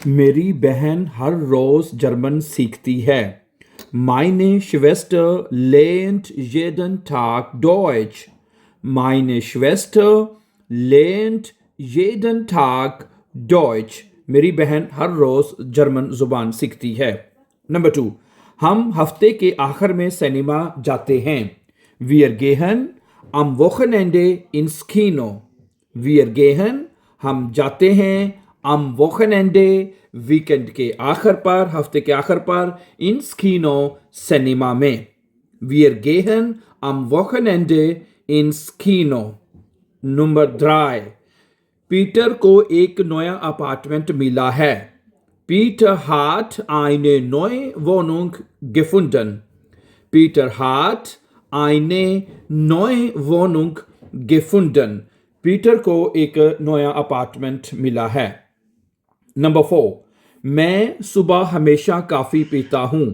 मेरी बहन हर रोज जर्मन सीखती है। Meine Schwester lernt jeden Tag Deutsch. Meine Schwester lernt jeden Tag Deutsch. मेरी बहन हर रोज जर्मन जुबान सीखती है। नंबर 2, हम हफ्ते के आखिर में सिनेमा जाते हैं। Wir gehen am Wochenende ins Kino. Wir gehen हम जाते हैं am Wochenende वीकेंड के आखिर पर, हफ्ते के आखिर पर, ins Kino सिनेमा में। Wir gehen am Wochenende ins Kino. Number 3, Peter को एक नया अपार्टमेंट मिला है। Peter hat eine neue Wohnung gefunden. Peter hat eine neue Wohnung gefunden. Peter को एक नया अपार्टमेंट मिला है। नंबर 4, मैं सुबह हमेशा कॉफी पीता हूँ।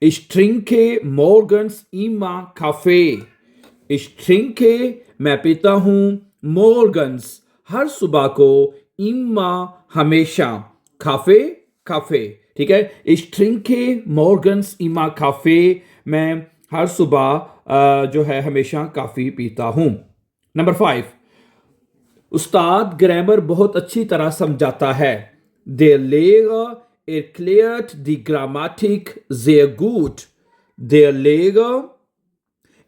Ich trinke morgens immer Kaffee. Ich trinke मैं पीता हूँ morgens हर सुबह को, immer हमेशा, Kaffee, ठीक है। Ich trinke morgens immer Kaffee, मैं हर सुबह जो है हमेशा कॉफी पीता हूँ। नंबर 5, उस्ताद ग्रामर बहुत अच्छी तरह समझाता है। Der Lehrer erklärt die Grammatik sehr gut. Der Lehrer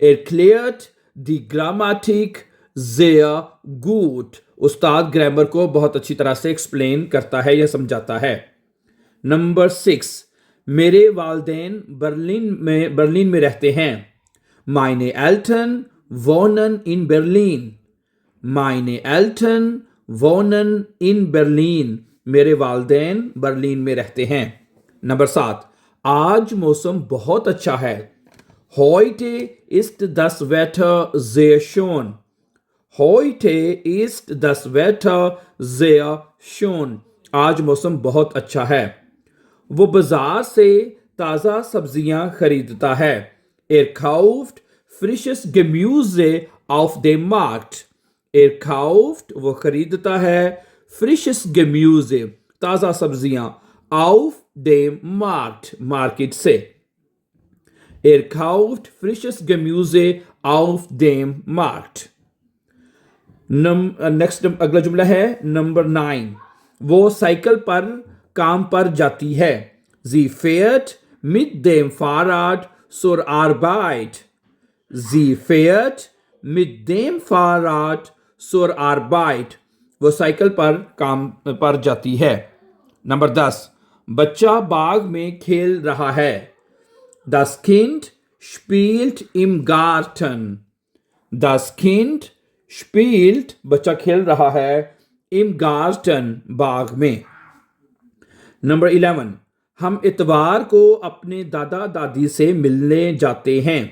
erklärt die Grammatik sehr gut. उस्ताद ग्रामर को बहुत अच्छी तरह से एक्सप्लेन करता है या समझाता है। नंबर 6, मेरे वालिदैन बर्लिन में रहते हैं। Meine Eltern wohnen in Berlin. Meine Eltern wohnen in Berlin. मेरे वालिदैन बर्लिन में रहते हैं। नंबर 7, आज मौसम बहुत अच्छा है। Heute ist das Wetter sehr schön. Heute ist das Wetter sehr schön. आज मौसम बहुत अच्छा है। वो बाजार से ताज़ा सब्जियां खरीदता है। Er kauft frisches Gemüse auf dem Markt. Er kauft वो खरीदता है, frisches Gemüse ताज़ा सब्जियां, auf dem Markt मार्केट से। Er kauft frisches Gemüse auf dem Markt. Next अगला जुमला है नंबर 9, वो साइकिल पर काम पर जाती है। Sie fährt mit dem Fahrrad zur Arbeit. Sie fährt mit dem Fahrrad zur Arbeit. वो साइकिल पर काम पर जाती है। नंबर 10, बच्चा बाग में खेल रहा है। Das Kind spielt im Garten. Das Kind spielt बच्चा खेल रहा है im Garten बाग में। नंबर 11, हम इतवार को अपने दादा दादी से मिलने जाते हैं।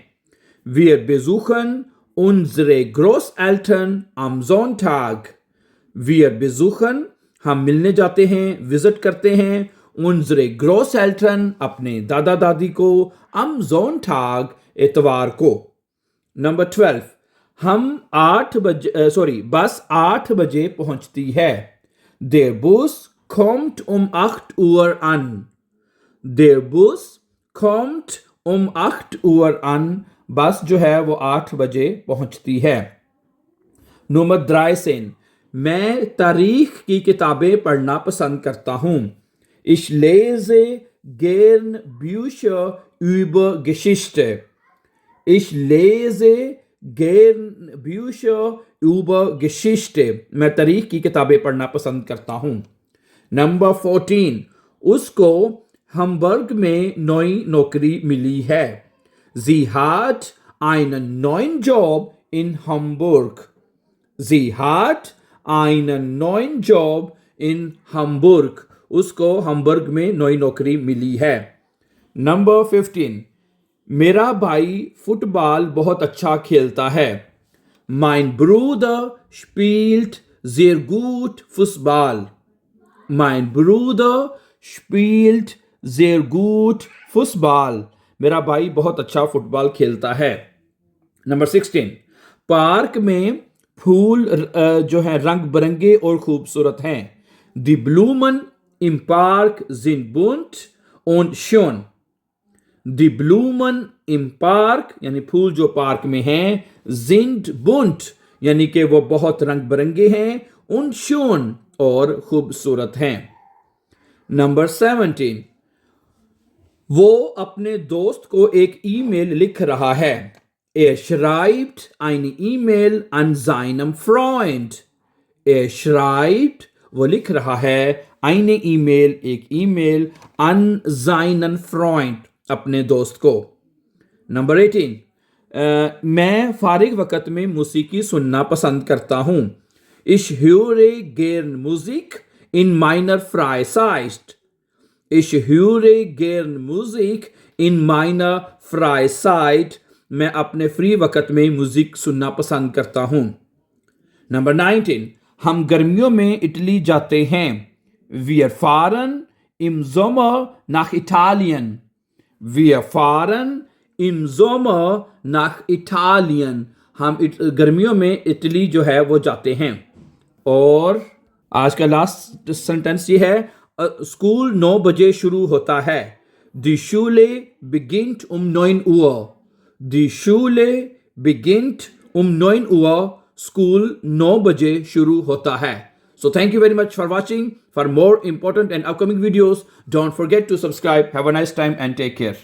Wir besuchen unsere Großeltern am Sonntag. Wir besuchen हम मिलने जाते हैं, विजिट करते हैं, unsere Großeltern अपने दादा दादी को, am Sonntag इतवार को। नंबर 12, बस 8 बजे पहुंचती है। Der Bus kommt um 8 Uhr an. Der Bus kommt um 8 Uhr an. बस जो है वो 8 बजे पहुंचती है। नंबर 13, मैं तारीख की किताबें पढ़ना पसंद करता हूँ। Ich lese gern Bücher über Geschichte. Ich lese gern Bücher über Geschichte. मैं तारीख की किताबें पढ़ना पसंद करता हूँ। नंबर 14, उसको हम्बर्ग में नई नौकरी मिली है। Sie hat einen neuen Job in Hamburg. Sie hat einen neuen Job in Hamburg. उसको हम्बर्ग में नई नौकरी मिली है। नंबर 15, मेरा भाई फुटबॉल बहुत अच्छा खेलता है। Mein Bruder spielt sehr gut Fußball. Mein Bruder spielt sehr gut Fußball. मेरा भाई बहुत अच्छा फुटबॉल खेलता है। नंबर 16, पार्क में फूल जो है रंग बिरंगे और खूबसूरत हैं। Die Blumen im Park sind bunt und schön. Die Blumen im Park यानी फूल जो पार्क में हैं, sind bunt यानी कि वो बहुत रंग बिरंगे हैं, und schön और खूबसूरत हैं. नंबर 17, वो अपने दोस्त को एक ईमेल लिख रहा है. Er schreibt eine E-Mail an seinem Freund. Er schreibt, वो लिख रहा है, eine E-Mail, एक ईमेल, an seinen Freund, अपने दोस्त को. नंबर 18, मैं फारिग वक़्त में मौसीकी सुनना पसंद करता हूँ. Ich höre gern Musik in meiner Freizeit. Ich höre gern Musik in meiner Freizeit. मैं अपने फ्री वक़्त में म्यूजिक सुनना पसंद करता हूँ. नंबर 19, हम गर्मियों में इटली जाते हैं. Wir fahren im Sommer nach Italien. Wir fahren im Sommer nach Italien. हम गर्मियों में इटली जो है वो जाते हैं. और आज का लास्ट सेंटेंस ये है, स्कूल 9 बजे शुरू होता है. Die Schule beginnt um 9 Uhr. Die Schule beginnt um 9 Uhr. School 9 बजे शुरू होता है. So thank you very much for watching. For more important and upcoming videos, don't forget to subscribe. Have a nice time and take care.